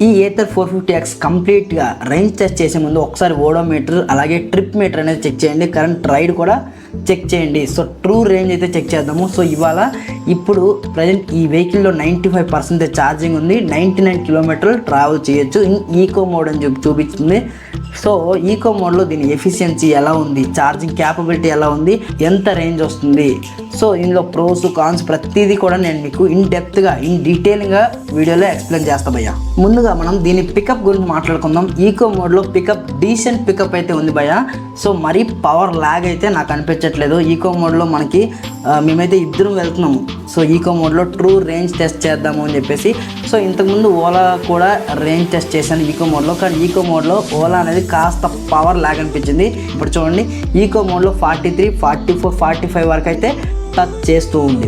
ఈ Ather 450X కంప్లీట్గా range test చేసే ముందు ఒకసారి ఓడోమీటర్ అలాగే ట్రిప్ మీటర్ అనేది చెక్ చేయండి, కరెంట్ రైడ్ కూడా చెక్ చేయండి. సో ట్రూ రేంజ్ అయితే చెక్ చేద్దాము. సో ఇప్పుడు ప్రజెంట్ ఈ వెహికల్లో 95% ఛార్జింగ్ ఉంది, 99 కిలోమీటర్లు ట్రావెల్ చేయొచ్చు. ఈకో మోడ్ అని చూపిస్తుంది. సో ఈకో మోడ్లో దీని ఎఫిషియన్సీ ఎలా ఉంది, ఛార్జింగ్ క్యాపబిలిటీ ఎలా ఉంది, ఎంత రేంజ్ వస్తుంది, సో ఇందులో ప్రోస్ కాన్స్ ప్రతిదీ కూడా నేను మీకు ఇన్ డీటెయిల్గా వీడియోలో ఎక్స్ప్లెయిన్ చేస్తా భయ్య. ముందుగా మనం దీని పికప్ గురించి మాట్లాడుకుందాం. ఈకో మోడ్లో పికప్ డీసెంట్ పికప్ అయితే ఉంది భయ్య. సో మరీ పవర్ ల్యాగ్ అయితే నాకు అనిపించట్లేదు. ఈకో మోడ్లో మేమైతే ఇద్దరం వెళ్తున్నాము. సో ఈకో మోడ్లో ట్రూ రేంజ్ టెస్ట్ చేద్దాము అని చెప్పేసి. సో ఇంతకుముందు ఓలా కూడా రేంజ్ టెస్ట్ చేశాను ఈకో మోడ్లో, కానీ ఈకో మోడ్లో ఓలా అనేది కాస్త పవర్ ల్యాగ్ అనిపించింది. ఇప్పుడు చూడండి ఈకో మోడ్లో 43, 44, 45 వరకు అయితే టచ్ చేస్తూ ఉంది.